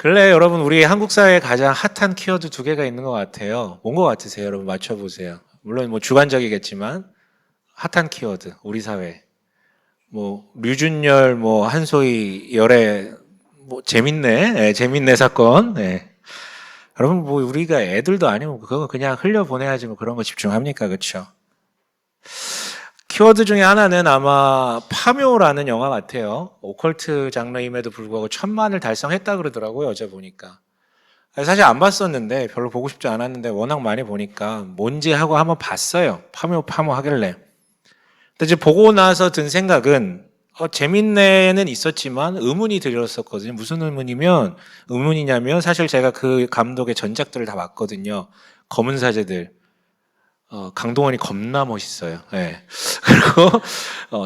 근래 여러분 우리 한국 사회에 가장 핫한 키워드 두 개가 있는 것 같아요. 뭔 것 같으세요? 여러분 맞춰보세요. 물론 뭐 주관적이겠지만 핫한 키워드 우리 사회. 뭐 류준열, 뭐 한소희 열애 뭐 재밌네, 재밌네 사건. 여러분 뭐 우리가 애들도 아니고 그거 그냥 흘려 보내야지 뭐 그런 거 집중합니까, 그렇죠? 키워드 중에 하나는 아마 파묘라는 영화 같아요. 오컬트 장르임에도 불구하고 1,000만을 달성했다 그러더라고요, 어제 보니까. 사실 안 봤었는데 별로 보고 싶지 않았는데 워낙 많이 보니까 뭔지 하고 한번 봤어요. 파묘 하길래. 근데 이제 보고 나서 든 생각은 재밌네는 있었지만 의문이 들었었거든요. 무슨 의문이냐면 사실 제가 그 감독의 전작들을 다 봤거든요. 검은 사제들. 강동원이 겁나 멋있어요. 예. 그리고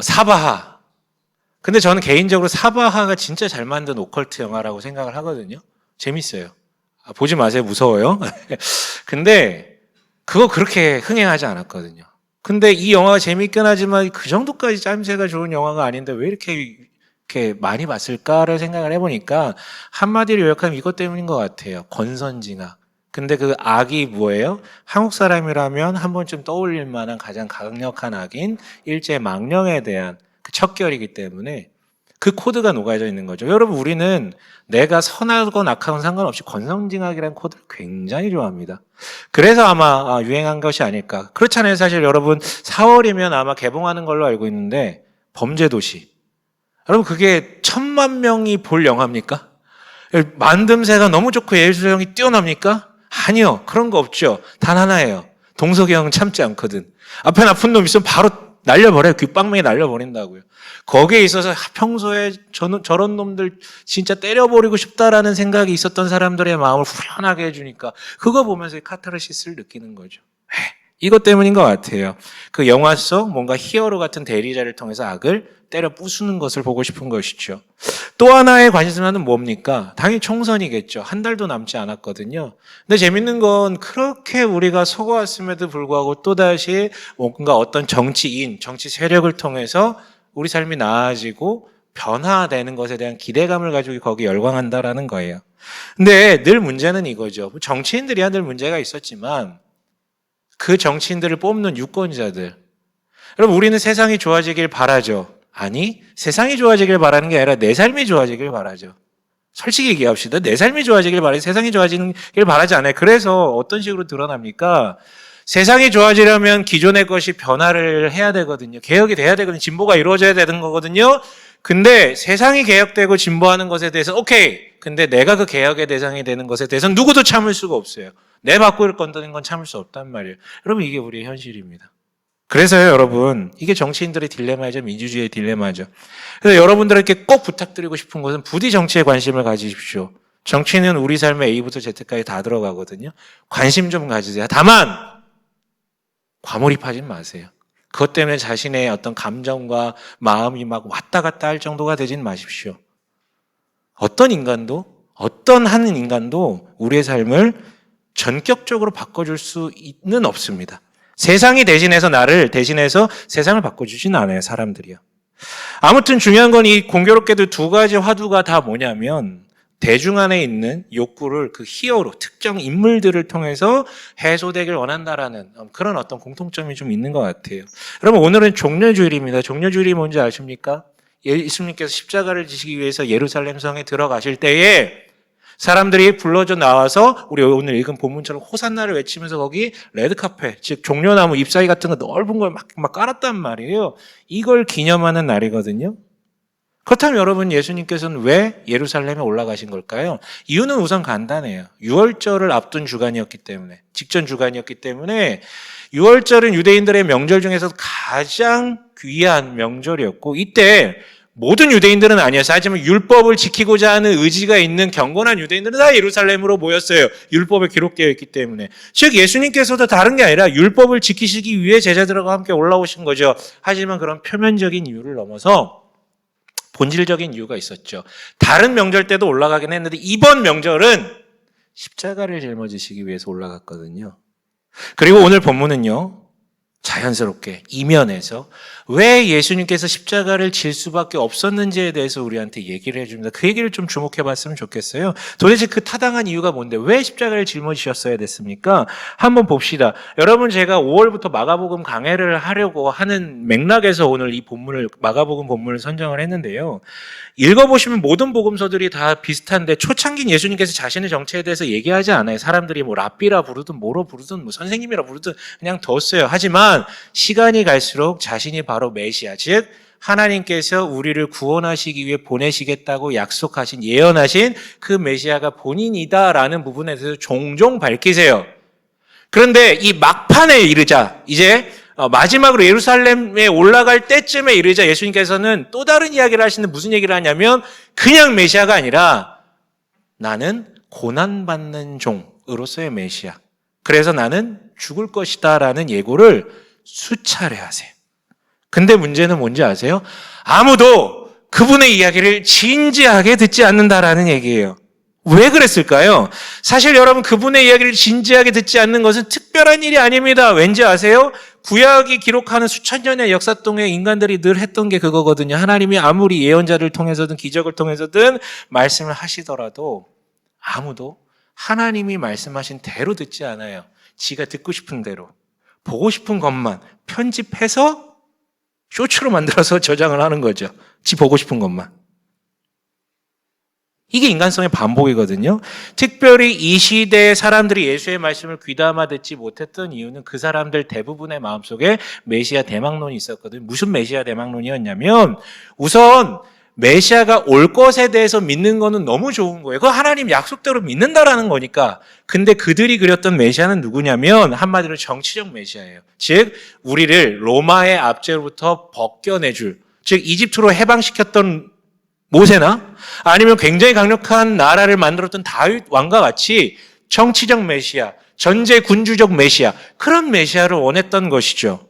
사바하. 근데 저는 개인적으로 사바하가 진짜 잘 만든 오컬트 영화라고 생각을 하거든요. 재밌어요. 보지 마세요. 무서워요. 근데 그거 그렇게 흥행하지 않았거든요. 근데 이 영화가 재밌긴 하지만 그 정도까지 짜임새가 좋은 영화가 아닌데 왜 이렇게 많이 봤을까를 생각을 해보니까 한마디로 요약하면 이것 때문인 것 같아요. 권선징악. 근데 그 악이 뭐예요? 한국 사람이라면 한 번쯤 떠올릴 만한 가장 강력한 악인 일제망령에 대한 그 척결이기 때문에 그 코드가 녹아져 있는 거죠. 여러분 우리는 내가 선하건 악하건 상관없이 권선징악이라는 코드를 굉장히 좋아합니다. 그래서 아마 유행한 것이 아닐까. 그렇잖아요. 사실 여러분 4월이면 아마 개봉하는 걸로 알고 있는데 범죄도시. 여러분 그게 1,000만 명이 볼 영화입니까? 만듦새가 너무 좋고 예술성이 뛰어납니까? 아니요. 그런 거 없죠. 단 하나예요. 동석이 형은 참지 않거든. 앞에 나쁜 놈 있으면 바로 날려버려요. 귓방망이 날려버린다고요. 거기에 있어서 평소에 저런 놈들 진짜 때려버리고 싶다라는 생각이 있었던 사람들의 마음을 후련하게 해주니까 그거 보면서 카타르시스를 느끼는 거죠. 이것 때문인 것 같아요. 그 영화 속 뭔가 히어로 같은 대리자를 통해서 악을 때려 부수는 것을 보고 싶은 것이죠. 또 하나의 관심사는 뭡니까? 당연히 총선이겠죠. 한 달도 남지 않았거든요. 근데 재밌는 건 그렇게 우리가 속아왔음에도 불구하고 또다시 뭔가 어떤 정치인, 정치 세력을 통해서 우리 삶이 나아지고 변화되는 것에 대한 기대감을 가지고 거기 열광한다라는 거예요. 근데 늘 문제는 이거죠. 정치인들이야 늘 문제가 있었지만 그 정치인들을 뽑는 유권자들. 여러분 우리는 세상이 좋아지길 바라죠. 아니 세상이 좋아지길 바라는 게 아니라 내 삶이 좋아지길 바라죠. 솔직히 얘기합시다. 내 삶이 좋아지길 바라지 세상이 좋아지길 바라지 않아요. 그래서 어떤 식으로 드러납니까? 세상이 좋아지려면 기존의 것이 변화를 해야 되거든요. 개혁이 돼야 되거든요. 진보가 이루어져야 되는 거거든요. 근데 세상이 개혁되고 진보하는 것에 대해서 오케이. 근데 내가 그 개혁의 대상이 되는 것에 대해서는 누구도 참을 수가 없어요. 내 바꿀 건드는 건 참을 수 없단 말이에요. 여러분 이게 우리의 현실입니다. 그래서요 여러분 이게 정치인들의 딜레마죠. 민주주의의 딜레마죠. 그래서 여러분들에게 꼭 부탁드리고 싶은 것은 부디 정치에 관심을 가지십시오. 정치는 우리 삶의 A부터 Z까지 다 들어가거든요. 관심 좀 가지세요. 다만 과몰입하지 마세요. 그것 때문에 자신의 어떤 감정과 마음이 막 왔다 갔다 할 정도가 되진 마십시오. 어떤 한 인간도 우리의 삶을 전격적으로 바꿔줄 수는 없습니다. 세상이 나를 대신해서 세상을 바꿔주지는 않아요, 사람들이요. 아무튼 중요한 건 이 공교롭게도 두 가지 화두가 다 뭐냐면 대중 안에 있는 욕구를 그 히어로, 특정 인물들을 통해서 해소되길 원한다라는 그런 어떤 공통점이 좀 있는 것 같아요. 여러분 오늘은 종려주일입니다. 종려주일이 뭔지 아십니까? 예수님께서 십자가를 지시기 위해서 예루살렘 성에 들어가실 때에 사람들이 불러져 나와서 우리 오늘 읽은 본문처럼 호산나를 외치면서 거기 레드카펫, 즉 종려나무 잎사귀 같은 거 넓은 걸 막 깔았단 말이에요. 이걸 기념하는 날이거든요. 그렇다면 여러분 예수님께서는 왜 예루살렘에 올라가신 걸까요? 이유는 우선 간단해요. 유월절을 앞둔 주간이었기 때문에, 직전 주간이었기 때문에 유월절은 유대인들의 명절 중에서 가장 귀한 명절이었고 이때 모든 유대인들은 아니었어요. 하지만 율법을 지키고자 하는 의지가 있는 경건한 유대인들은 다 예루살렘으로 모였어요. 율법에 기록되어 있기 때문에. 즉 예수님께서도 다른 게 아니라 율법을 지키시기 위해 제자들과 함께 올라오신 거죠. 하지만 그런 표면적인 이유를 넘어서 본질적인 이유가 있었죠. 다른 명절 때도 올라가긴 했는데 이번 명절은 십자가를 짊어지시기 위해서 올라갔거든요. 그리고 오늘 본문은요. 자연스럽게 이면에서 왜 예수님께서 십자가를 질 수밖에 없었는지에 대해서 우리한테 얘기를 해줍니다. 그 얘기를 좀 주목해 봤으면 좋겠어요. 도대체 그 타당한 이유가 뭔데 왜 십자가를 짊어지셨어야 됐습니까? 한번 봅시다. 여러분, 제가 5월부터 마가복음 강해를 하려고 하는 맥락에서 오늘 이 본문을, 마가복음 본문을 선정을 했는데요. 읽어보시면 모든 복음서들이 다 비슷한데 초창기 예수님께서 자신의 정체에 대해서 얘기하지 않아요. 사람들이 뭐 랍비라 부르든 뭐로 부르든 뭐 선생님이라 부르든 그냥 뒀어요. 하지만 시간이 갈수록 자신이 바로 메시아, 즉 하나님께서 우리를 구원하시기 위해 보내시겠다고 약속하신, 예언하신 그 메시아가 본인이다라는 부분에 대해서 종종 밝히세요. 그런데 이 막판에 이르자, 이제 마지막으로 예루살렘에 올라갈 때쯤에 이르자 예수님께서는 또 다른 이야기를 하시는데 무슨 얘기를 하냐면 그냥 메시아가 아니라 나는 고난받는 종으로서의 메시아. 그래서 나는 죽을 것이다 라는 예고를 수차례 하세요. 근데 문제는 뭔지 아세요? 아무도 그분의 이야기를 진지하게 듣지 않는다라는 얘기예요. 왜 그랬을까요? 사실 여러분, 그분의 이야기를 진지하게 듣지 않는 것은 특별한 일이 아닙니다. 왠지 아세요? 구약이 기록하는 수천 년의 역사 동안 인간들이 늘 했던 게 그거거든요. 하나님이 아무리 예언자를 통해서든 기적을 통해서든 말씀을 하시더라도 아무도 하나님이 말씀하신 대로 듣지 않아요. 지가 듣고 싶은 대로, 보고 싶은 것만 편집해서 쇼츠로 만들어서 저장을 하는 거죠. 지 보고 싶은 것만. 이게 인간성의 반복이거든요. 특별히 이 시대의 사람들이 예수의 말씀을 귀담아 듣지 못했던 이유는 그 사람들 대부분의 마음속에 메시아 대망론이 있었거든요. 무슨 메시아 대망론이었냐면 우선 메시아가 올 것에 대해서 믿는 거는 너무 좋은 거예요. 그거 하나님 약속대로 믿는다라는 거니까. 근데 그들이 그렸던 메시아는 누구냐면 한마디로 정치적 메시아예요. 즉 우리를 로마의 압제로부터 벗겨내줄, 즉 이집트로 해방시켰던 모세나 아니면 굉장히 강력한 나라를 만들었던 다윗 왕과 같이 정치적 메시아, 전제 군주적 메시아, 그런 메시아를 원했던 것이죠.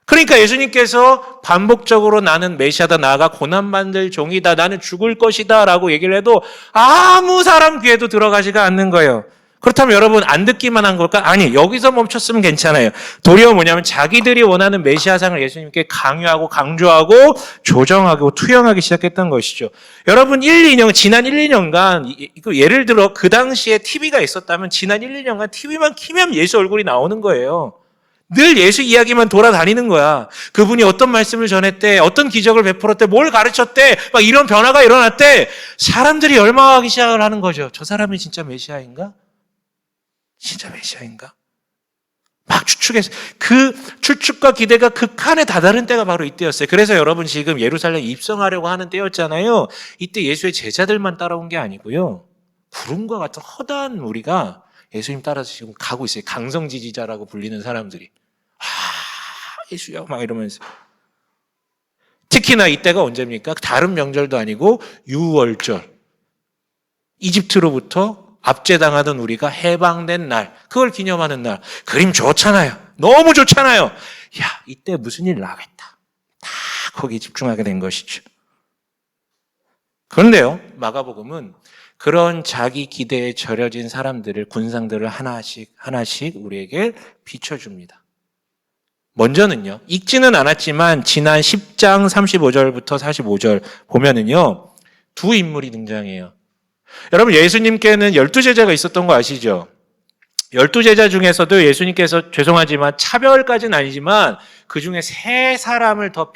그러니까 예수님께서 반복적으로 나는 메시아다, 나아가 고난받을 종이다, 나는 죽을 것이다 라고 얘기를 해도 아무 사람 귀에도 들어가지가 않는 거예요. 그렇다면 여러분, 안 듣기만 한 걸까? 아니, 여기서 멈췄으면 괜찮아요. 도리어 뭐냐면 자기들이 원하는 메시아상을 예수님께 강요하고 강조하고 조정하고 투영하기 시작했던 것이죠. 여러분, 지난 1, 2년간 예를 들어 그 당시에 TV가 있었다면 지난 1, 2년간 TV만 키면 예수 얼굴이 나오는 거예요. 늘 예수 이야기만 돌아다니는 거야. 그분이 어떤 말씀을 전했대, 어떤 기적을 베풀었대, 뭘 가르쳤대, 막 이런 변화가 일어났대. 사람들이 열망하기 시작을 하는 거죠. 저 사람이 진짜 메시아인가? 진짜 메시아인가? 막 추측해서 그 추측과 기대가 극한에 다다른 때가 바로 이때였어요. 그래서 여러분 지금 예루살렘 입성하려고 하는 때였잖아요. 이때 예수의 제자들만 따라온 게 아니고요. 구름과 같은 허다한 무리가 예수님 따라서 지금 가고 있어요. 강성 지지자라고 불리는 사람들이. 예수야 막 이러면서. 특히나 이때가 언제입니까? 다른 명절도 아니고 유월절. 이집트로부터 압제당하던 우리가 해방된 날, 그걸 기념하는 날. 그림 좋잖아요. 너무 좋잖아요. 야, 이때 무슨 일 나겠다. 다 거기에 집중하게 된 것이죠. 그런데요, 마가복음은 그런 자기 기대에 절여진 사람들을, 군상들을 하나씩 우리에게 비춰줍니다. 먼저는요, 읽지는 않았지만 지난 10장 35절부터 45절 보면은요, 두 인물이 등장해요. 여러분, 예수님께는 12제자가 있었던 거 아시죠? 12제자 중에서도 예수님께서 죄송하지만 차별까지는 아니지만 그 중에 세 사람을 더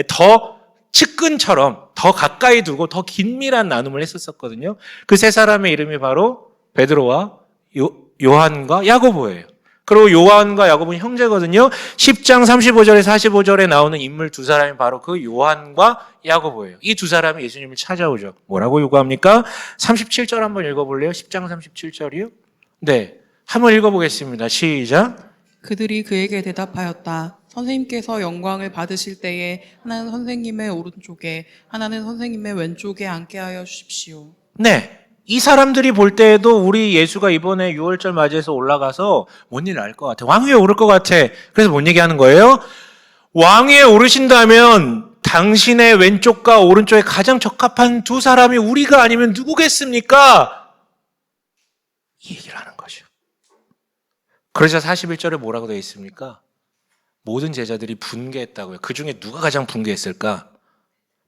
더 측근처럼 더 가까이 두고 더 긴밀한 나눔을 했었거든요. 그 세 사람의 이름이 바로 베드로와 요한과 야고보예요. 그리고 요한과 야고보는 형제거든요. 10장 35절에 45절에 나오는 인물 두 사람이 바로 그 요한과 야고보예요. 이 두 사람이 예수님을 찾아오죠. 뭐라고 요구합니까? 37절 한번 읽어볼래요? 10장 37절이요? 네, 한번 읽어보겠습니다. 시작. 그들이 그에게 대답하였다. 선생님께서 영광을 받으실 때에 하나는 선생님의 오른쪽에 하나는 선생님의 왼쪽에 앉게 하여 주십시오. 네, 이 사람들이 볼 때에도 우리 예수가 이번에 6월절 맞이해서 올라가서 뭔 일 알 것 같아. 왕위에 오를 것 같아. 그래서 뭔 얘기하는 거예요? 왕위에 오르신다면 당신의 왼쪽과 오른쪽에 가장 적합한 두 사람이 우리가 아니면 누구겠습니까? 이 얘기를 하는 거죠. 그래서 41절에 뭐라고 되어 있습니까? 모든 제자들이 분개했다고요. 그 중에 누가 가장 분개했을까?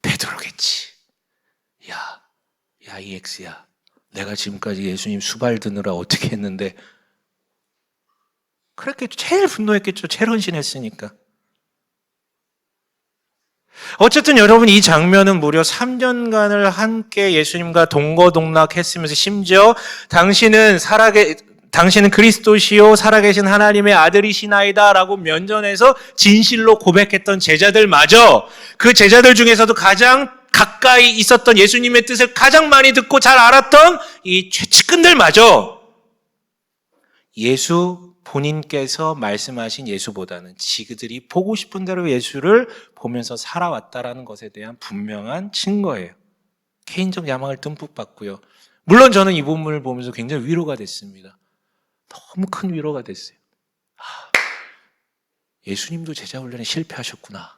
베드로겠지. 야, EX야. 내가 지금까지 예수님 수발 드느라 어떻게 했는데. 그랬겠죠. 제일 분노했겠죠. 제일 헌신했으니까. 어쨌든 여러분, 이 장면은 무려 3년간을 함께 예수님과 동거동락했으면서 심지어 당신은 그리스도시요 살아계신 하나님의 아들이시나이다 라고 면전에서 진실로 고백했던 제자들마저, 그 제자들 중에서도 가장 가까이 있었던 예수님의 뜻을 가장 많이 듣고 잘 알았던 이 최측근들마저 예수 본인께서 말씀하신 예수보다는 지그들이 보고 싶은 대로 예수를 보면서 살아왔다라는 것에 대한 분명한 증거예요. 개인적 야망을 듬뿍 받고요. 물론 저는 이 본문을 보면서 굉장히 위로가 됐습니다. 너무 큰 위로가 됐어요. 예수님도 제자 훈련에 실패하셨구나.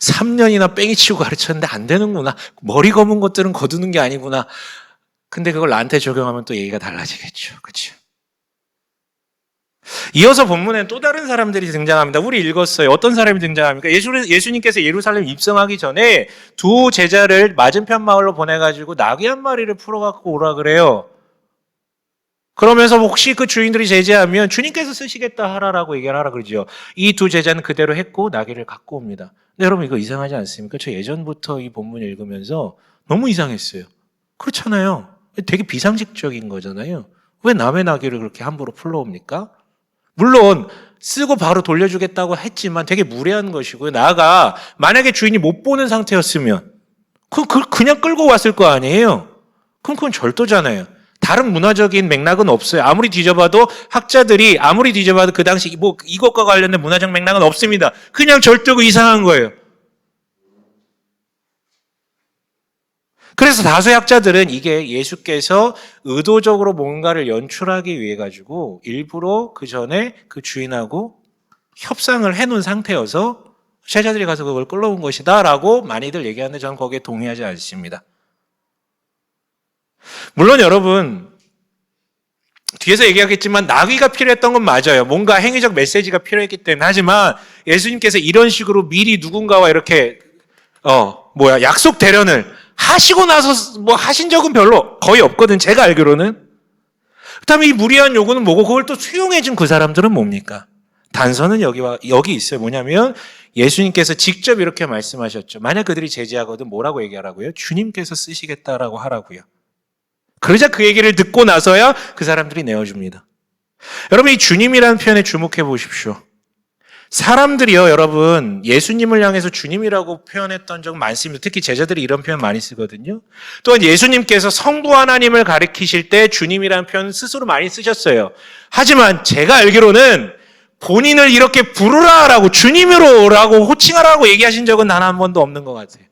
3년이나 뺑이 치고 가르쳤는데 안 되는구나. 머리 검은 것들은 거두는 게 아니구나. 근데 그걸 나한테 적용하면 또 얘기가 달라지겠죠. 그렇죠? 이어서 본문엔 또 다른 사람들이 등장합니다. 우리 읽었어요. 어떤 사람이 등장합니까? 예수님께서 예루살렘 입성하기 전에 두 제자를 맞은편 마을로 보내가지고 나귀 한 마리를 풀어갖고 오라 그래요. 그러면서 혹시 그 주인들이 제지하면 주님께서 쓰시겠다 하라라고 얘기를 하라 그러죠. 이 두 제자는 그대로 했고 나귀를 갖고 옵니다. 근데 여러분 이거 이상하지 않습니까? 저 예전부터 이 본문 읽으면서 너무 이상했어요. 그렇잖아요. 되게 비상식적인 거잖아요. 왜 남의 나귀를 그렇게 함부로 풀러옵니까? 물론 쓰고 바로 돌려주겠다고 했지만 되게 무례한 것이고요. 나아가 만약에 주인이 못 보는 상태였으면 그냥 끌고 왔을 거 아니에요. 그럼 그건 절도잖아요. 다른 문화적인 맥락은 없어요. 아무리 뒤져봐도 그 당시 이것과 관련된 문화적 맥락은 없습니다. 그냥 절도고 이상한 거예요. 그래서 다수의 학자들은 이게 예수께서 의도적으로 뭔가를 연출하기 위해 가지고 일부러 그 전에 그 주인하고 협상을 해놓은 상태여서 제자들이 가서 그걸 끌러온 것이다 라고 많이들 얘기하는데 저는 거기에 동의하지 않습니다. 물론 여러분 뒤에서 얘기하겠지만 나귀가 필요했던 건 맞아요. 뭔가 행위적 메시지가 필요했기 때문에. 하지만 예수님께서 이런 식으로 미리 누군가와 이렇게 약속 대련을 하시고 나서 하신 적은 별로 거의 없거든. 제가 알기로는. 그다음에 이 무리한 요구는 뭐고 그걸 또 수용해 준 그 사람들은 뭡니까? 단서는 여기 있어요. 뭐냐면 예수님께서 직접 이렇게 말씀하셨죠. 만약 그들이 제지하거든 뭐라고 얘기하라고요? 주님께서 쓰시겠다라고 하라고요. 그러자 그 얘기를 듣고 나서야 그 사람들이 내어줍니다. 여러분 이 주님이라는 표현에 주목해 보십시오. 사람들이요 여러분 예수님을 향해서 주님이라고 표현했던 적 많습니다. 특히 제자들이 이런 표현 많이 쓰거든요. 또한 예수님께서 성부 하나님을 가리키실 때 주님이라는 표현 스스로 많이 쓰셨어요. 하지만 제가 알기로는 본인을 이렇게 부르라라고 주님으로라고 호칭하라고 얘기하신 적은 단 한 번도 없는 것 같아요.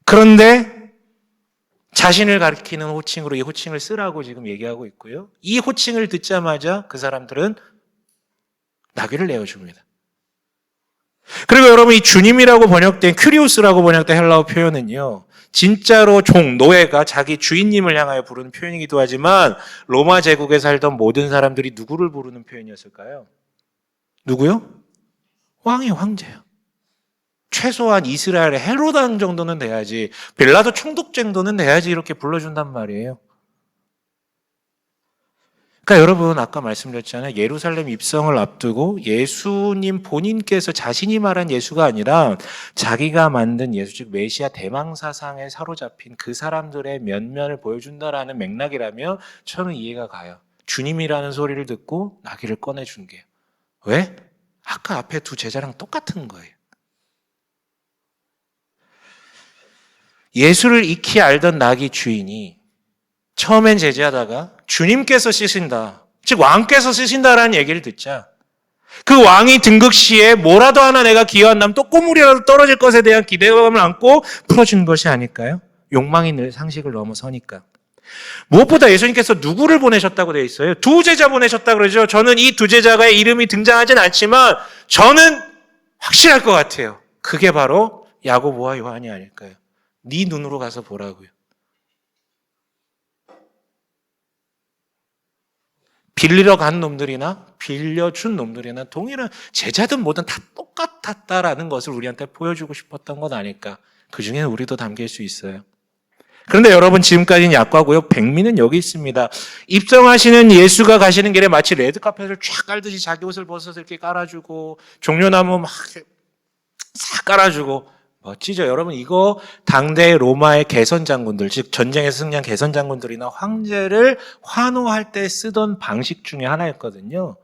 그런데 자신을 가리키는 호칭으로 이 호칭을 쓰라고 지금 얘기하고 있고요. 이 호칭을 듣자마자 그 사람들은 나귀를 내어줍니다. 그리고 여러분 이 주님이라고 번역된 큐리오스라고 번역된 헬라어 표현은요. 진짜로 노예가 자기 주인님을 향하여 부르는 표현이기도 하지만 로마 제국에 살던 모든 사람들이 누구를 부르는 표현이었을까요? 누구요? 왕이요, 황제요. 최소한 이스라엘의 헤롯 왕 정도는 돼야지, 빌라도 총독 정도는 돼야지 이렇게 불러준단 말이에요. 그러니까 여러분 아까 말씀드렸잖아요. 예루살렘 입성을 앞두고 예수님 본인께서 자신이 말한 예수가 아니라 자기가 만든 예수, 즉 메시아 대망사상에 사로잡힌 그 사람들의 면면을 보여준다라는 맥락이라면 저는 이해가 가요. 주님이라는 소리를 듣고 나귀를 꺼내준 게요. 왜? 아까 앞에 두 제자랑 똑같은 거예요. 예수를 익히 알던 나귀 주인이 처음엔 제지하다가 주님께서 쓰신다, 즉 왕께서 쓰신다라는 얘기를 듣자 그 왕이 등극 시에 뭐라도 하나 내가 기여한다면 또 꼬물이라도 떨어질 것에 대한 기대감을 안고 풀어준 것이 아닐까요? 욕망이 늘 상식을 넘어서니까. 무엇보다 예수님께서 누구를 보내셨다고 되어 있어요? 두 제자 보내셨다고 그러죠. 저는 이 두 제자의 이름이 등장하진 않지만 저는 확실할 것 같아요. 그게 바로 야고보와 요한이 아닐까요? 네 눈으로 가서 보라고요. 빌리러 간 놈들이나 빌려준 놈들이나 동일한 제자든 뭐든 다 똑같았다라는 것을 우리한테 보여주고 싶었던 것 아닐까. 그중에 우리도 담길 수 있어요. 그런데 여러분, 지금까지는 약과고요. 백미는 여기 있습니다. 입성하시는 예수가 가시는 길에 마치 레드카펫을 쫙 깔듯이 자기 옷을 벗어서 이렇게 깔아주고 종려나무 막 싹 깔아주고 멋지죠. 여러분, 이거 당대 로마의 개선 장군들, 즉 전쟁에서 승리한 개선 장군들이나 황제를 환호할 때 쓰던 방식 중에 하나였거든요.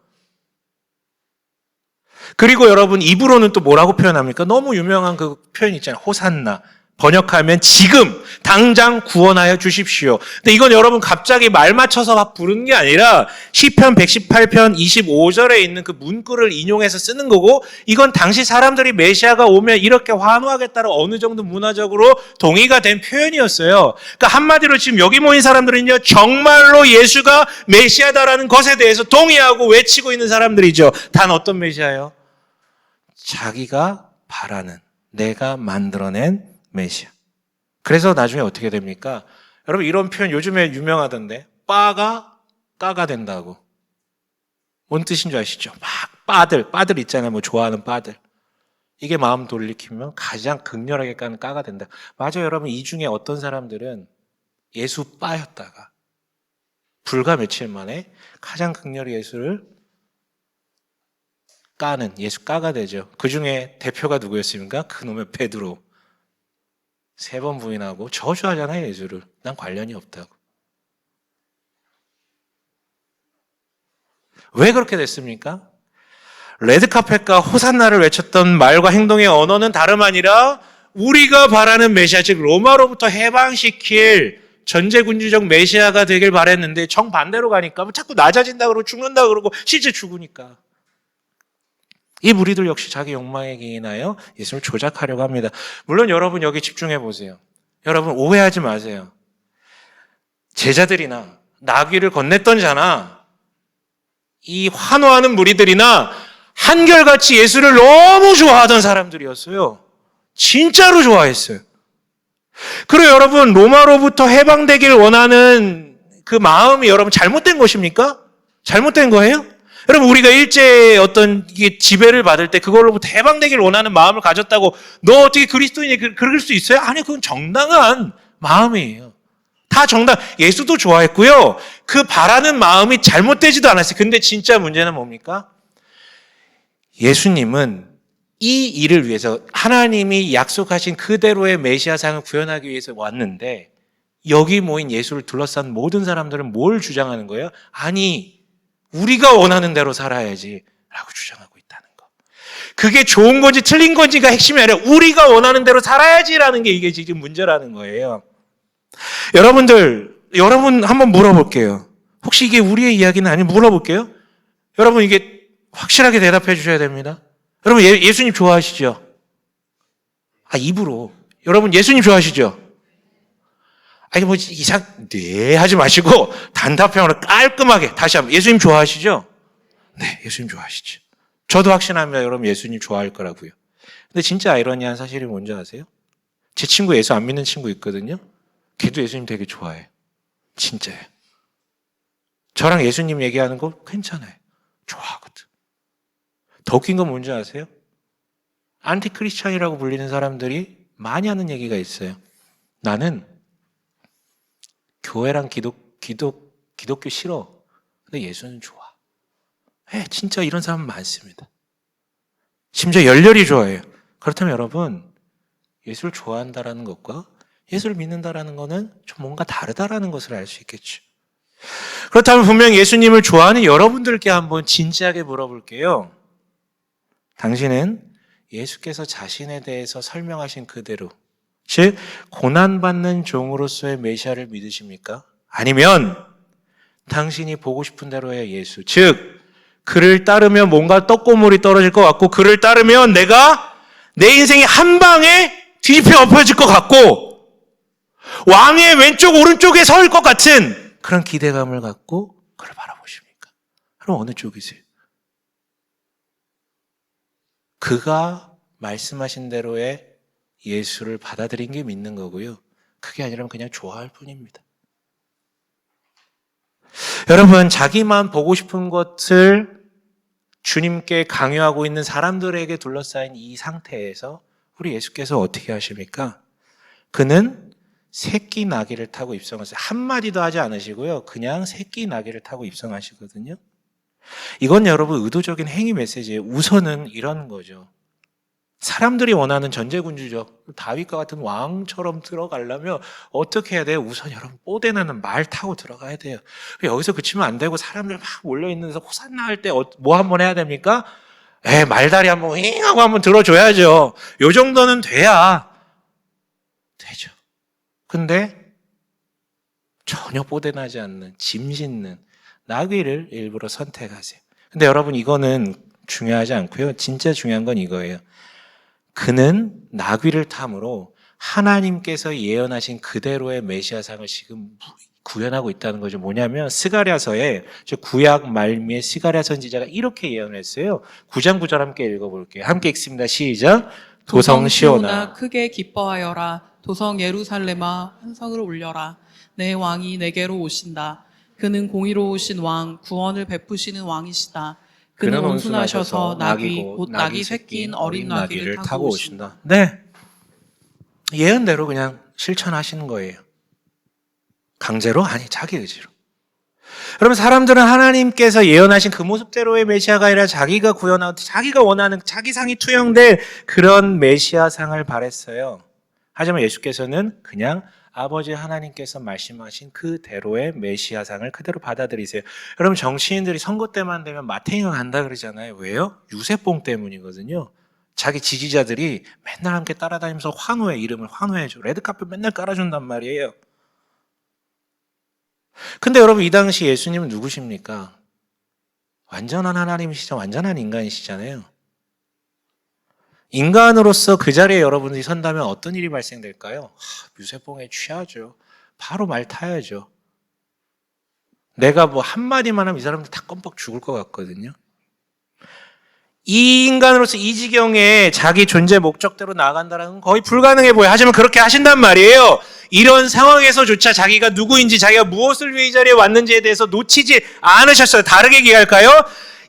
그리고 여러분, 입으로는 또 뭐라고 표현합니까? 너무 유명한 그 표현 있잖아요. 호산나. 번역하면 지금 당장 구원하여 주십시오. 근데 이건 여러분 갑자기 말 맞춰서 막 부르는 게 아니라 시편 118편 25절에 있는 그 문구를 인용해서 쓰는 거고, 이건 당시 사람들이 메시아가 오면 이렇게 환호하겠다는 어느 정도 문화적으로 동의가 된 표현이었어요. 그러니까 한마디로 지금 여기 모인 사람들은요, 정말로 예수가 메시아다라는 것에 대해서 동의하고 외치고 있는 사람들이죠. 단 어떤 메시아예요? 자기가 바라는, 내가 만들어낸 메시아. 그래서 나중에 어떻게 됩니까? 여러분, 이런 표현 요즘에 유명하던데, 빠가 까가 된다고. 뭔 뜻인 줄 아시죠? 막 빠들 있잖아요. 뭐 좋아하는 빠들. 이게 마음 돌이키면 가장 극렬하게 까는 까가 된다. 맞아요, 여러분. 이 중에 어떤 사람들은 예수 빠였다가 불과 며칠 만에 가장 극렬히 예수를 까는 예수 까가 되죠. 그 중에 대표가 누구였습니까? 그놈의 베드로. 3번 부인하고 저주하잖아요, 예수를. 난 관련이 없다고. 왜 그렇게 됐습니까? 레드카펫과 호산나를 외쳤던 말과 행동의 언어는 다름 아니라 우리가 바라는 메시아, 즉 로마로부터 해방시킬 전제군주적 메시아가 되길 바랬는데 정반대로 가니까 자꾸 낮아진다 그러고 죽는다 그러고 실제 죽으니까. 이 무리들 역시 자기 욕망에 기인하여 예수를 조작하려고 합니다. 물론 여러분 여기 집중해 보세요. 여러분 오해하지 마세요. 제자들이나 나귀를 건넸던 자나 이 환호하는 무리들이나 한결같이 예수를 너무 좋아하던 사람들이었어요. 진짜로 좋아했어요. 그리고 여러분, 로마로부터 해방되길 원하는 그 마음이 여러분 잘못된 것입니까? 잘못된 거예요? 여러분, 우리가 일제 어떤 이게 지배를 받을 때 그걸로부터 해방되길 원하는 마음을 가졌다고 너 어떻게 그리스도인이 그럴 수 있어요? 아니, 그건 정당한 마음이에요. 다 정당. 예수도 좋아했고요. 그 바라는 마음이 잘못되지도 않았어요. 근데 진짜 문제는 뭡니까? 예수님은 이 일을 위해서 하나님이 약속하신 그대로의 메시아상을 구현하기 위해서 왔는데, 여기 모인 예수를 둘러싼 모든 사람들은 뭘 주장하는 거예요? 아니, 우리가 원하는 대로 살아야지 라고 주장하고 있다는 거. 그게 좋은 건지 틀린 건지가 핵심이 아니라 우리가 원하는 대로 살아야지라는 게 이게 지금 문제라는 거예요. 여러분 한번 물어볼게요. 혹시 이게 우리의 이야기는 아니면 물어볼게요. 여러분 이게 확실하게 대답해 주셔야 됩니다. 여러분 예수님 좋아하시죠? 입으로. 여러분 예수님 좋아하시죠? 아니 뭐 네 하지 마시고 단답형으로 깔끔하게 다시 한번 예수님 좋아하시죠? 네, 예수님 좋아하시죠. 저도 확신합니다. 여러분 예수님 좋아할 거라고요. 근데 진짜 아이러니한 사실이 뭔지 아세요? 제 친구 예수 안 믿는 친구 있거든요. 걔도 예수님 되게 좋아해요. 진짜예요. 저랑 예수님 얘기하는 거 괜찮아요. 좋아하거든. 더 웃긴 건 뭔지 아세요? 안티크리스찬이라고 불리는 사람들이 많이 하는 얘기가 있어요. 나는 교회랑 기독교 싫어. 근데 예수는 좋아. 진짜 이런 사람 많습니다. 심지어 열렬히 좋아해요. 그렇다면 여러분, 예수를 좋아한다라는 것과 예수를 믿는다라는 것은 좀 뭔가 다르다라는 것을 알 수 있겠죠. 그렇다면 분명 예수님을 좋아하는 여러분들께 한번 진지하게 물어볼게요. 당신은 예수께서 자신에 대해서 설명하신 그대로, 즉 고난받는 종으로서의 메시아를 믿으십니까? 아니면 당신이 보고 싶은 대로의 예수, 즉 그를 따르면 뭔가 떡고물이 떨어질 것 같고, 그를 따르면 내가 내 인생이 한 방에 뒤집혀 엎어질 것 같고 왕의 왼쪽 오른쪽에 설 것 같은 그런 기대감을 갖고 그를 바라보십니까? 그럼 어느 쪽이세요? 그가 말씀하신 대로의 예수를 받아들인 게 믿는 거고요. 그게 아니라면 그냥 좋아할 뿐입니다. 여러분, 자기만 보고 싶은 것을 주님께 강요하고 있는 사람들에게 둘러싸인 이 상태에서 우리 예수께서 어떻게 하십니까? 그는 새끼 나귀를 타고 입성하세요. 한마디도 하지 않으시고요. 그냥 새끼 나귀를 타고 입성하시거든요. 이건 여러분 의도적인 행위 메시지예요. 우선은 이런 거죠. 사람들이 원하는 전제군주적 다윗과 같은 왕처럼 들어가려면 어떻게 해야 돼요? 우선 여러분 뽀대나는 말 타고 들어가야 돼요. 여기서 그치면 안 되고 사람들 막 몰려있는 데서 호산나 할 때 뭐 한번 해야 됩니까? 말다리 한번 윙 하고 한번 들어줘야죠. 요 정도는 돼야 되죠. 근데 전혀 뽀대나지 않는 짐 싣는 나귀를 일부러 선택하세요. 근데 여러분 이거는 중요하지 않고요. 진짜 중요한 건 이거예요. 그는 나귀를 탐으로 하나님께서 예언하신 그대로의 메시아상을 지금 구현하고 있다는 거죠. 뭐냐면 스가랴서에 구약 말미에 스가랴 선지자가 이렇게 예언했어요. 9장 9절 함께 읽어볼게요. 함께 읽습니다. 시작. 도성 시온아 크게 기뻐하여라. 도성 예루살렘아 한성을 올려라. 내 왕이 내게로 오신다. 그는 공의로우신 왕, 구원을 베푸시는 왕이시다. 그는 온순하셔서 나귀, 곧 나귀 새끼인 어린 나귀를 타고 오신다. 네, 예언대로 그냥 실천하시는 거예요. 강제로? 아니, 자기 의지로. 여러분, 사람들은 하나님께서 예언하신 그 모습대로의 메시아가 아니라 자기가 구현하고 자기가 원하는 자기 상이 투영될 그런 메시아상을 바랬어요. 하지만 예수께서는 그냥 아버지 하나님께서 말씀하신 그대로의 메시아상을 그대로 받아들이세요. 여러분, 정치인들이 선거 때만 되면 마탱이가 간다 그러잖아요. 왜요? 유세뽕 때문이거든요. 자기 지지자들이 맨날 함께 따라다니면서 환호해, 이름을 환호해줘. 레드카펫 맨날 깔아준단 말이에요. 근데 여러분, 이 당시 예수님은 누구십니까? 완전한 하나님이시죠. 완전한 인간이시잖아요. 인간으로서 그 자리에 여러분들이 선다면 어떤 일이 발생될까요? 유세뽕에 취하죠. 바로 말 타야죠. 내가 뭐 한마디만 하면 이 사람들 다 껌뻑 죽을 것 같거든요. 이 인간으로서 이 지경에 자기 존재 목적대로 나아간다는 건 거의 불가능해 보여요. 하지만 그렇게 하신단 말이에요. 이런 상황에서조차 자기가 누구인지, 자기가 무엇을 위해 이 자리에 왔는지에 대해서 놓치지 않으셨어요. 다르게 얘기할까요?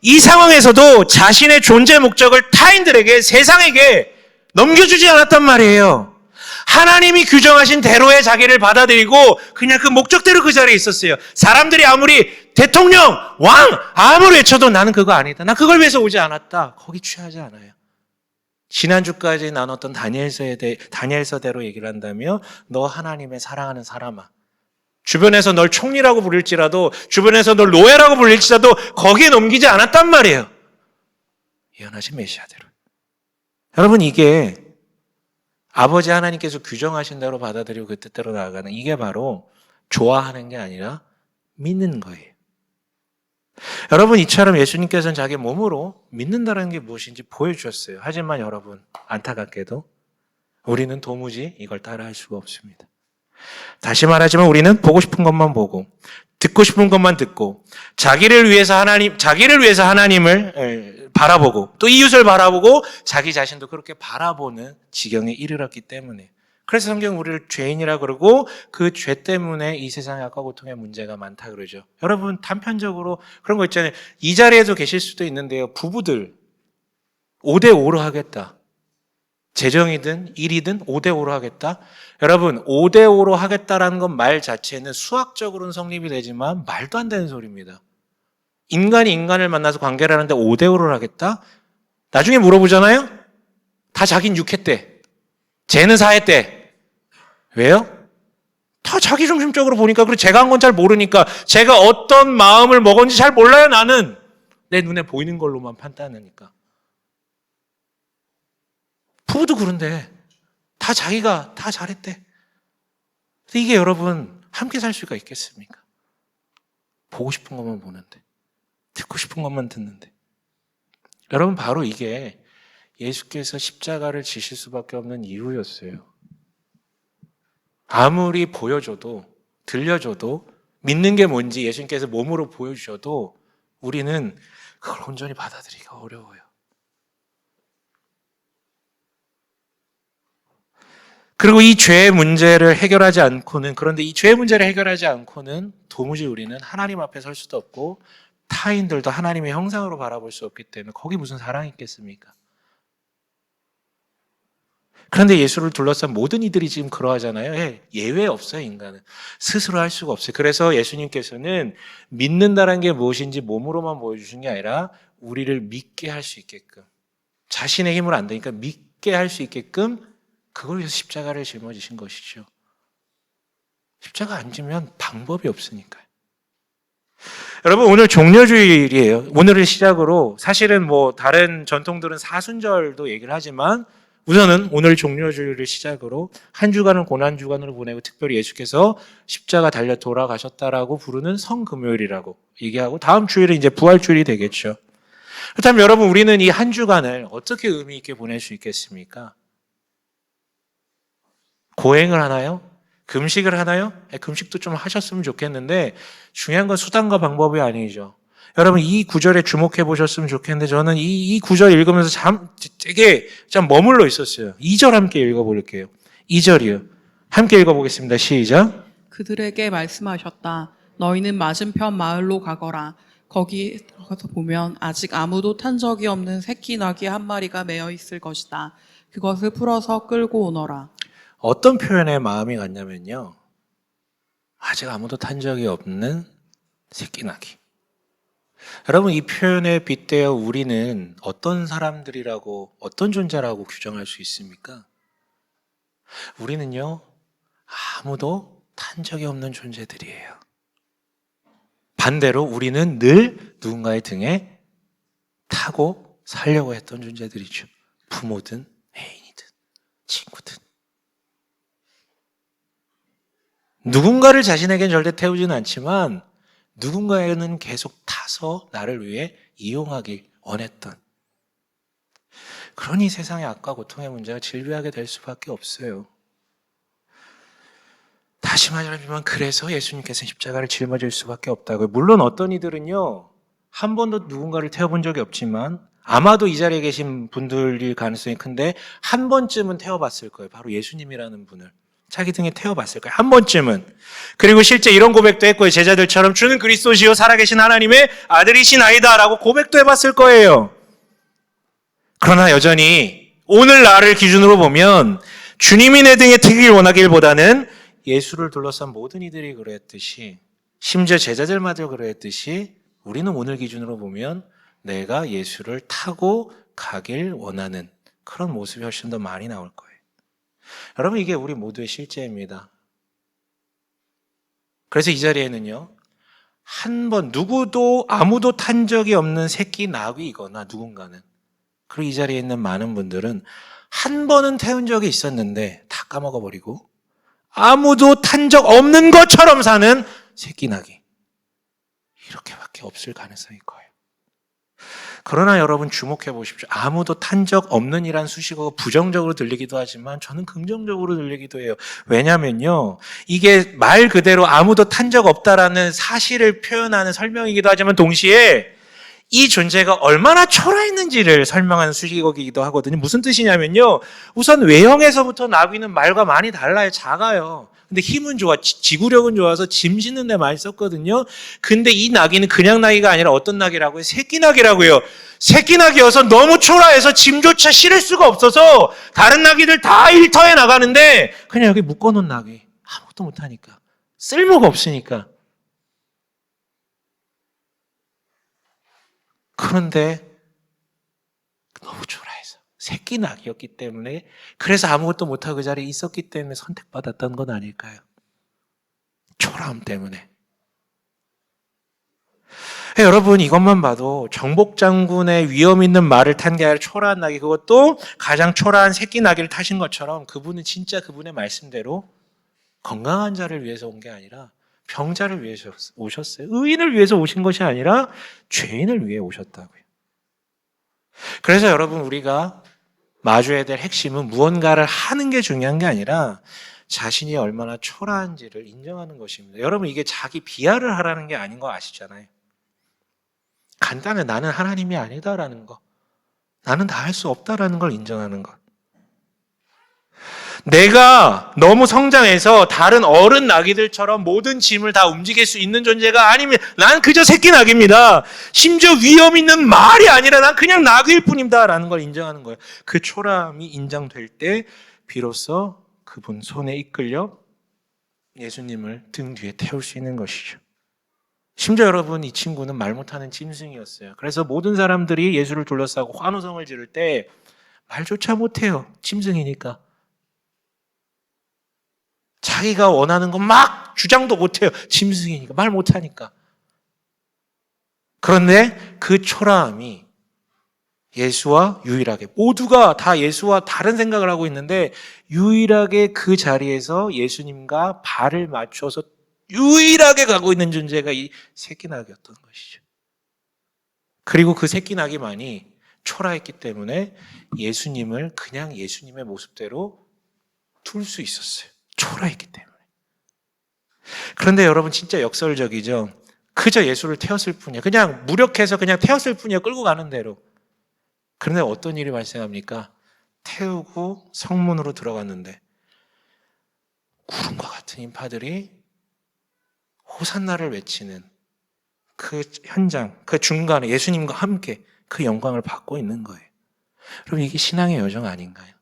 이 상황에서도 자신의 존재 목적을 타인들에게, 세상에게 넘겨주지 않았단 말이에요. 하나님이 규정하신 대로의 자기를 받아들이고 그냥 그 목적대로 그 자리에 있었어요. 사람들이 아무리 대통령, 왕 아무리 외쳐도 나는 그거 아니다. 난 그걸 위해서 오지 않았다. 거기 취하지 않아요. 지난주까지 나눴던 다니엘서대로 얘기를 한다며 너 하나님의 사랑하는 사람아. 주변에서 널 총리라고 부릴지라도, 주변에서 널 노예라고 부릴지라도 거기에 넘기지 않았단 말이에요. 예언하신 메시아대로. 여러분, 이게 아버지 하나님께서 규정하신 대로 받아들이고 그 뜻대로 나아가는, 이게 바로 좋아하는 게 아니라 믿는 거예요. 여러분, 이처럼 예수님께서는 자기 몸으로 믿는다는 게 무엇인지 보여주셨어요. 하지만 여러분, 안타깝게도 우리는 도무지 이걸 따라할 수가 없습니다. 다시 말하지만 우리는 보고 싶은 것만 보고, 듣고 싶은 것만 듣고, 자기를 위해서 하나님을 바라보고, 또 이웃을 바라보고, 자기 자신도 그렇게 바라보는 지경에 이르렀기 때문에. 그래서 성경은 우리를 죄인이라 그러고, 그 죄 때문에 이 세상의 악과 고통의 문제가 많다 그러죠. 여러분, 단편적으로 그런 거 있잖아요. 이 자리에도 계실 수도 있는데요. 부부들 5대5로 하겠다. 재정이든 일이든 5대5로 하겠다. 여러분, 5대5로 하겠다라는 건 말 자체는 수학적으로는 성립이 되지만 말도 안 되는 소리입니다. 인간이 인간을 만나서 관계를 하는데 5대5를 하겠다? 나중에 물어보잖아요? 다 자긴 6회 쟤는 4회 왜요? 다 자기 중심적으로 보니까, 그리고 제가 한 건 잘 모르니까, 제가 어떤 마음을 먹었는지 잘 몰라요, 나는. 내 눈에 보이는 걸로만 판단하니까. 부부도 그런데 다 자기가 다 잘했대. 이게 여러분 함께 살 수가 있겠습니까? 보고 싶은 것만 보는데, 듣고 싶은 것만 듣는데. 여러분, 바로 이게 예수께서 십자가를 지실 수밖에 없는 이유였어요. 아무리 보여줘도, 들려줘도, 믿는 게 뭔지 예수님께서 몸으로 보여주셔도 우리는 그걸 온전히 받아들이기가 어려워요. 그리고 이 죄의 문제를 해결하지 않고는, 그런데 이 죄의 문제를 해결하지 않고는 도무지 우리는 하나님 앞에 설 수도 없고 타인들도 하나님의 형상으로 바라볼 수 없기 때문에 거기 무슨 사랑이 있겠습니까? 그런데 예수를 둘러싼 모든 이들이 지금 그러하잖아요. 예외 없어요, 인간은. 스스로 할 수가 없어요. 그래서 예수님께서는 믿는다는 게 무엇인지 몸으로만 보여주신 게 아니라 우리를 믿게 할 수 있게끔, 자신의 힘으로 안 되니까 믿게 할 수 있게끔 그걸 위해서 십자가를 짊어지신 것이죠. 십자가 안 지면 방법이 없으니까요. 여러분, 오늘 종려주일이에요. 오늘을 시작으로 사실은 다른 전통들은 사순절도 얘기를 하지만 우선은 오늘 종려주일을 시작으로 한 주간을 고난주간으로 보내고 특별히 예수께서 십자가 달려 돌아가셨다라고 부르는 성금요일이라고 얘기하고 다음 주일은 이제 부활주일이 되겠죠. 그렇다면 여러분, 우리는 이 한 주간을 어떻게 의미 있게 보낼 수 있겠습니까? 고행을 하나요? 금식을 하나요? 금식도 좀 하셨으면 좋겠는데 중요한 건 수단과 방법이 아니죠. 여러분, 이 구절에 주목해 보셨으면 좋겠는데 저는 이 구절 읽으면서 되게 머물러 있었어요. 2절 함께 읽어볼게요. 2절이요. 함께 읽어보겠습니다. 시작. 그들에게 말씀하셨다. 너희는 맞은편 마을로 가거라. 거기 들어가서 보면 아직 아무도 탄 적이 없는 새끼 나귀 한 마리가 매어 있을 것이다. 그것을 풀어서 끌고 오너라. 어떤 표현에 마음이 갔냐면요. 아직 아무도 탄 적이 없는 새끼 나귀. 여러분, 이 표현에 빗대어 우리는 어떤 사람들이라고, 어떤 존재라고 규정할 수 있습니까? 우리는요, 아무도 탄 적이 없는 존재들이에요. 반대로 우리는 늘 누군가의 등에 타고 살려고 했던 존재들이죠. 부모든 애인이든 친구든. 누군가를 자신에겐 절대 태우지는 않지만 누군가에는 계속 타서 나를 위해 이용하길 원했던, 그러니 세상의 악과 고통의 문제가 질비하게 될 수밖에 없어요. 다시 말하면 그래서 예수님께서 십자가를 짊어질 수밖에 없다고요. 물론 어떤 이들은요, 한 번도 누군가를 태워본 적이 없지만 아마도 이 자리에 계신 분들일 가능성이 큰데 한 번쯤은 태워봤을 거예요. 바로 예수님이라는 분을 자기 등에 태워봤을 거예요. 한 번쯤은. 그리고 실제 이런 고백도 했고요. 제자들처럼 주는 그리스도시요 살아계신 하나님의 아들이신 아이다 라고 고백도 해봤을 거예요. 그러나 여전히 오늘 나를 기준으로 보면 주님이 내 등에 트길 원하길보다는 예수를 둘러싼 모든 이들이 그랬듯이, 심지어 제자들마저 그랬듯이 우리는 오늘 기준으로 보면 내가 예수를 타고 가길 원하는 그런 모습이 훨씬 더 많이 나올 거예요. 여러분, 이게 우리 모두의 실제입니다. 그래서 이 자리에는요, 한 번 누구도 아무도 탄 적이 없는 새끼 나귀이거나 누군가는, 그리고 이 자리에 있는 많은 분들은 한 번은 태운 적이 있었는데 다 까먹어버리고 아무도 탄 적 없는 것처럼 사는 새끼 나귀, 이렇게밖에 없을 가능성이 커요. 그러나 여러분 주목해 보십시오. 아무도 탄 적 없는 이란 수식어가 부정적으로 들리기도 하지만 저는 긍정적으로 들리기도 해요. 왜냐면요, 이게 말 그대로 아무도 탄 적 없다라는 사실을 표현하는 설명이기도 하지만 동시에 이 존재가 얼마나 초라했는지를 설명하는 수식어이기도 하거든요. 무슨 뜻이냐면요, 우선 외형에서부터 나귀는 말과 많이 달라요. 작아요. 근데 힘은 좋아, 지구력은 좋아서 짐 싣는 데 많이 썼거든요. 근데 이 나귀는 그냥 나귀가 아니라 어떤 나귀라고요? 새끼 나귀라고요. 새끼 나귀여서 너무 초라해서 짐조차 실을 수가 없어서 다른 나귀들 다 일터에 나가는데 그냥 여기 묶어놓은 나귀, 아무것도 못하니까, 쓸모가 없으니까. 그런데 너무 초라해서 새끼 낙이었기 때문에, 그래서 아무것도 못하고 그 자리에 있었기 때문에 선택받았던 건 아닐까요? 초라함 때문에. 여러분, 이것만 봐도 정복 장군의 위험 있는 말을 탄 게 아니라 초라한 나귀, 그것도 가장 초라한 새끼 나귀를 타신 것처럼 그분은 진짜 그분의 말씀대로 건강한 자를 위해서 온 게 아니라 병자를 위해서 오셨어요. 의인을 위해서 오신 것이 아니라 죄인을 위해 오셨다고요. 그래서 여러분, 우리가 마주해야 될 핵심은 무언가를 하는 게 중요한 게 아니라 자신이 얼마나 초라한지를 인정하는 것입니다. 여러분, 이게 자기 비하를 하라는 게 아닌 거 아시잖아요. 간단해. 나는 하나님이 아니다라는 거, 나는 다 할 수 없다라는 걸 인정하는 것. 내가 너무 성장해서 다른 어른 나귀들처럼 모든 짐을 다 움직일 수 있는 존재가 아니면 난 그저 새끼 나귀입니다. 심지어 위험 있는 말이 아니라 난 그냥 나귀일 뿐입니다. 라는 걸 인정하는 거예요. 그 초라함이 인정될 때 비로소 그분 손에 이끌려 예수님을 등 뒤에 태울 수 있는 것이죠. 심지어 여러분, 이 친구는 말 못하는 짐승이었어요. 그래서 모든 사람들이 예수를 둘러싸고 환호성을 지를 때 말조차 못해요. 짐승이니까. 자기가 원하는 건 막 주장도 못해요. 짐승이니까. 말 못하니까. 그런데 그 초라함이 예수와 유일하게, 모두가 다 예수와 다른 생각을 하고 있는데 유일하게 그 자리에서 예수님과 발을 맞춰서 유일하게 가고 있는 존재가 이 새끼나귀였던 것이죠. 그리고 그 새끼나귀만이 초라했기 때문에 예수님을 그냥 예수님의 모습대로 둘 수 있었어요. 초라했기 때문에. 그런데 여러분, 진짜 역설적이죠. 그저 예수를 태웠을 뿐이에요. 그냥 무력해서 그냥 태웠을 뿐이에요. 끌고 가는 대로. 그런데 어떤 일이 발생합니까? 태우고 성문으로 들어갔는데 구름과 같은 인파들이 호산나를 외치는 그 현장, 그 중간에 예수님과 함께 그 영광을 받고 있는 거예요. 여러분, 이게 신앙의 여정 아닌가요?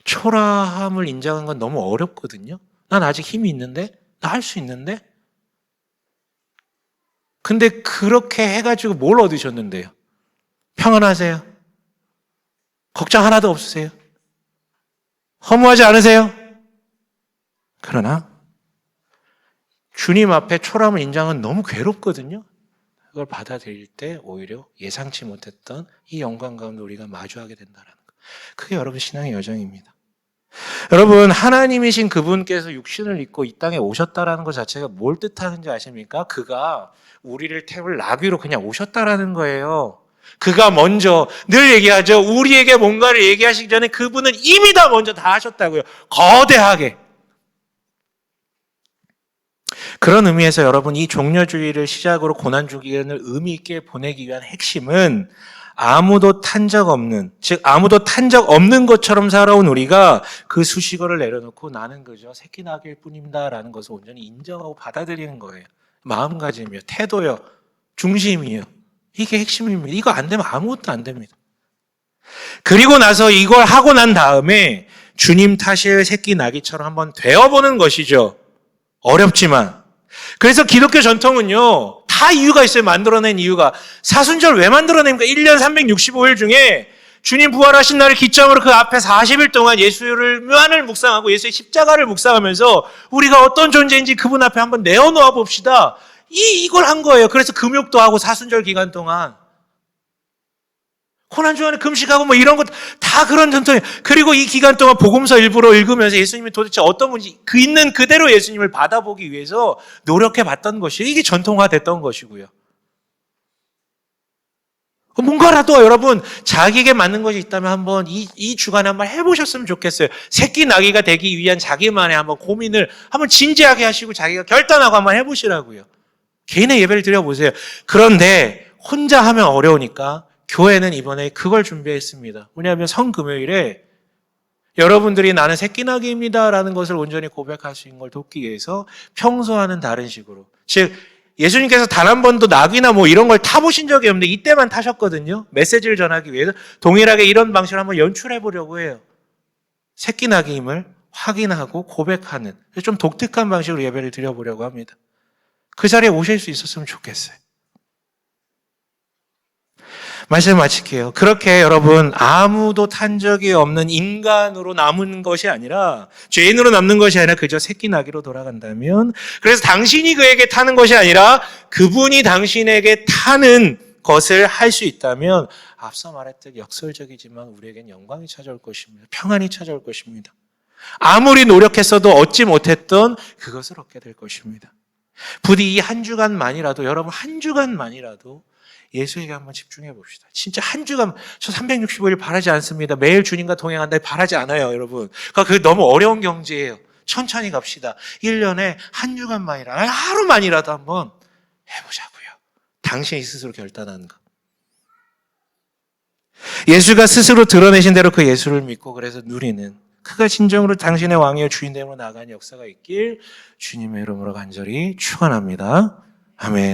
초라함을 인정하는 건 너무 어렵거든요. 난 아직 힘이 있는데? 나 할 수 있는데? 근데 그렇게 해가지고 뭘 얻으셨는데요? 평안하세요? 걱정 하나도 없으세요? 허무하지 않으세요? 그러나 주님 앞에 초라함을 인정하는 건 너무 괴롭거든요. 그걸 받아들일 때 오히려 예상치 못했던 이 영광 가운데 우리가 마주하게 된다는 것. 그게 여러분 신앙의 여정입니다. 여러분, 하나님이신 그분께서 육신을 입고 이 땅에 오셨다라는 것 자체가 뭘 뜻하는지 아십니까? 그가 우리를 태울 나귀로 그냥 오셨다라는 거예요. 그가 먼저, 늘 얘기하죠. 우리에게 뭔가를 얘기하시기 전에 그분은 이미 다 먼저 다 하셨다고요. 거대하게. 그런 의미에서 여러분, 이 종려주의를 시작으로 고난주기를 의미 있게 보내기 위한 핵심은 아무도 탄 적 없는, 즉 아무도 탄 적 없는 것처럼 살아온 우리가 그 수식어를 내려놓고 나는 그저 새끼 나귀일 뿐입니다라는 것을 온전히 인정하고 받아들이는 거예요. 마음가짐이요, 태도요, 중심이요. 이게 핵심입니다. 이거 안 되면 아무것도 안 됩니다. 그리고 나서 이걸 하고 난 다음에 주님 탓일 새끼 나귀처럼 한번 되어보는 것이죠. 어렵지만. 그래서 기독교 전통은요, 다 이유가 있어요. 만들어낸 이유가. 사순절 왜 만들어냅니까? 1년 365일 중에 주님 부활하신 날을 기점으로 그 앞에 40일 동안 예수를 묵상하고 예수의 십자가를 묵상하면서 우리가 어떤 존재인지 그분 앞에 한번 내어놓아 봅시다. 이걸 한 거예요. 그래서 금욕도 하고 사순절 기간 동안. 고난주간에 금식하고 뭐 이런 것 다 그런 전통이에요. 그리고 이 기간 동안 복음서 일부러 읽으면서 예수님이 도대체 어떤 분인지 그 있는 그대로 예수님을 받아보기 위해서 노력해 봤던 것이에요. 이게 전통화됐던 것이고요. 뭔가라도 여러분 자기에게 맞는 것이 있다면 한번 이 주간에 한번 해보셨으면 좋겠어요. 새끼 나귀가 되기 위한 자기만의 한번 고민을 한번 진지하게 하시고 자기가 결단하고 한번 해보시라고요. 개인의 예배를 드려보세요. 그런데 혼자 하면 어려우니까 교회는 이번에 그걸 준비했습니다. 뭐냐면 성금요일에 여러분들이 나는 새끼나귀입니다라는 것을 온전히 고백할 수 있는 걸 돕기 위해서 평소와는 다른 식으로, 즉 예수님께서 단 한 번도 나귀나 뭐 이런 걸 타보신 적이 없는데 이때만 타셨거든요. 메시지를 전하기 위해서 동일하게 이런 방식으로 한번 연출해 보려고 해요. 새끼나귀임을 확인하고 고백하는 좀 독특한 방식으로 예배를 드려보려고 합니다. 그 자리에 오실 수 있었으면 좋겠어요. 말씀 마칠게요. 그렇게 여러분 아무도 탄 적이 없는 인간으로 남은 것이 아니라, 죄인으로 남는 것이 아니라 그저 새끼 나귀로 돌아간다면, 그래서 당신이 그에게 타는 것이 아니라 그분이 당신에게 타는 것을 할 수 있다면 앞서 말했듯 역설적이지만 우리에겐 영광이 찾아올 것입니다. 평안이 찾아올 것입니다. 아무리 노력했어도 얻지 못했던 그것을 얻게 될 것입니다. 부디 이 한 주간만이라도, 여러분 한 주간만이라도 예수에게 한번 집중해 봅시다. 진짜 한 주간, 저 365일 바라지 않습니다. 매일 주님과 동행한다 바라지 않아요, 여러분. 그게 너무 어려운 경지예요. 천천히 갑시다. 1년에 한 주간만이라도, 하루만이라도 한번 해보자고요. 당신이 스스로 결단하는 것. 예수가 스스로 드러내신 대로 그 예수를 믿고 그래서 누리는 그가 진정으로 당신의 왕이여 주인됨으로 나아가는 역사가 있길 주님의 이름으로 간절히 축원합니다. 아멘.